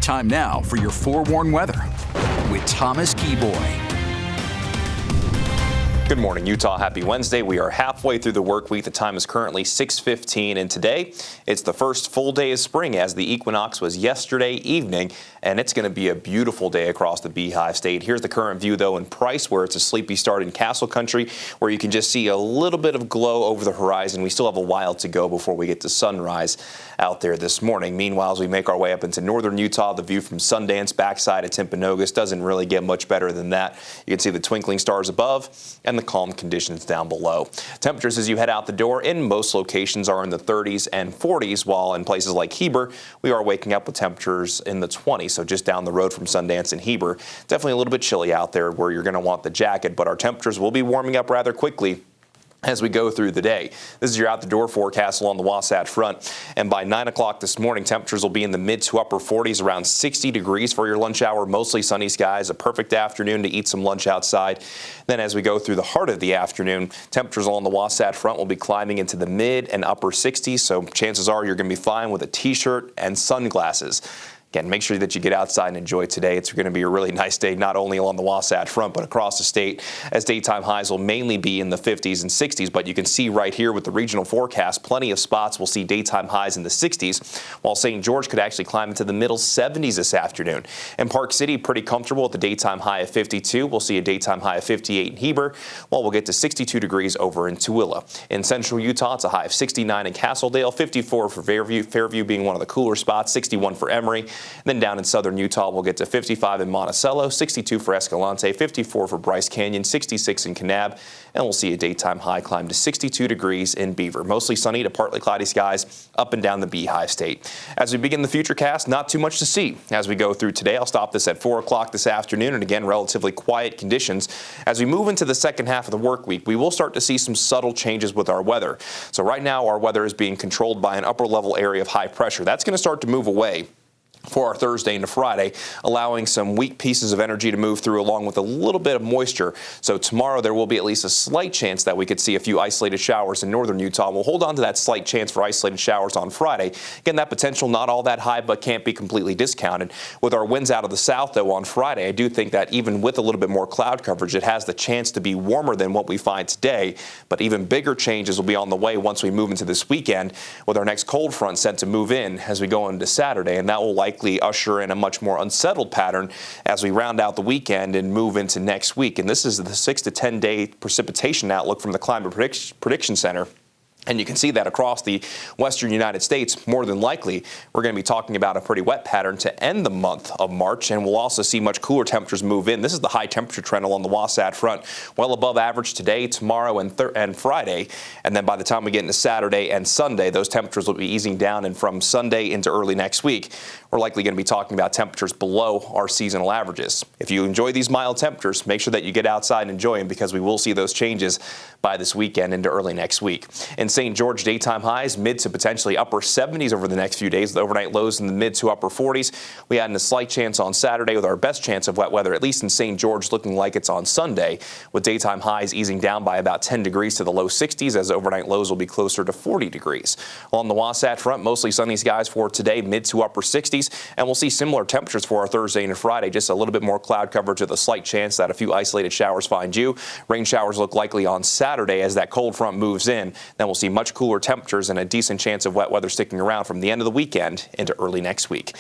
Time now for your forewarned weather with Thomas Keyboy. Good morning, Utah. Happy Wednesday. We are halfway through the work week. The time is currently 6:15, and today it's the first full day of spring as the equinox was yesterday evening, and it's going to be a beautiful day across the Beehive State. Here's the current view, though, in Price, where it's a sleepy start in Castle Country, where you can just see a little bit of glow over the horizon. We still have a while to go before we get to sunrise out there this morning. Meanwhile, as we make our way up into northern Utah, the view from Sundance backside of Timpanogos doesn't really get much better than that. You can see the twinkling stars above and the calm conditions down below. Temperatures as you head out the door in most locations are in the 30s and 40s, while in places like Heber, we are waking up with temperatures in the 20s. So just down the road from Sundance and Heber, definitely a little bit chilly out there where you're going to want the jacket, but our temperatures will be warming up rather quickly as we go through the day. This is your out the door forecast along the Wasatch Front, and by 9 o'clock this morning, temperatures will be in the mid to upper 40s, around 60 degrees for your lunch hour. Mostly sunny skies, a perfect afternoon to eat some lunch outside. Then as we go through the heart of the afternoon, temperatures along the Wasatch Front will be climbing into the mid and upper 60s, so chances are you're going to be fine with a t-shirt and sunglasses. Again, make sure that you get outside and enjoy today. It's going to be a really nice day, not only along the Wasatch Front, but across the state, as daytime highs will mainly be in the 50s and 60s. But you can see right here with the regional forecast, plenty of spots will see daytime highs in the 60s, while St. George could actually climb into the middle 70s this afternoon. In Park City, pretty comfortable with the daytime high of 52. We'll see a daytime high of 58 in Heber, while we'll get to 62 degrees over in Tooele. In central Utah, it's a high of 69 in Castledale, 54 for Fairview being one of the cooler spots, 61 for Emory. Then down in southern Utah, we'll get to 55 in Monticello, 62 for Escalante, 54 for Bryce Canyon, 66 in Kanab, and we'll see a daytime high climb to 62 degrees in Beaver. Mostly sunny to partly cloudy skies up and down the Beehive State. As we begin the futurecast, not too much to see as we go through today. I'll stop this at 4 o'clock this afternoon, and again, relatively quiet conditions. As we move into the second half of the work week, we will start to see some subtle changes with our weather. So right now, our weather is being controlled by an upper level area of high pressure. That's going to start to move away for our Thursday into Friday, allowing some weak pieces of energy to move through along with a little bit of moisture. So tomorrow there will be at least a slight chance that we could see a few isolated showers in northern Utah. We'll hold on to that slight chance for isolated showers on Friday. Again, that potential not all that high, but can't be completely discounted. With our winds out of the south, though, on Friday, I do think that even with a little bit more cloud coverage, it has the chance to be warmer than what we find today. But even bigger changes will be on the way once we move into this weekend, with our next cold front set to move in as we go into Saturday, and that will likely usher in a much more unsettled pattern as we round out the weekend and move into next week. And this is the 6 to 10 day precipitation outlook from the Climate Prediction Center. And you can see that across the western United States, more than likely, we're going to be talking about a pretty wet pattern to end the month of March, and we'll also see much cooler temperatures move in. This is the high temperature trend along the Wasatch Front, well above average today, tomorrow, and Friday. And then by the time we get into Saturday and Sunday, those temperatures will be easing down, and from Sunday into early next week, we're likely going to be talking about temperatures below our seasonal averages. If you enjoy these mild temperatures, make sure that you get outside and enjoy them, because we will see those changes by this weekend into early next week. In St. George, daytime highs mid to potentially upper 70s over the next few days, with overnight lows in the mid to upper 40s. We had a slight chance on Saturday with our best chance of wet weather, at least in St. George, looking like it's on Sunday, with daytime highs easing down by about 10 degrees to the low 60s, as overnight lows will be closer to 40 degrees. On the Wasatch Front, mostly sunny skies for today, mid to upper 60s, and we'll see similar temperatures for our Thursday and Friday, just a little bit more cloud coverage with a slight chance that a few isolated showers find you. Rain showers look likely on Saturday as that cold front moves in. Then we'll see much cooler temperatures and a decent chance of wet weather sticking around from the end of the weekend into early next week.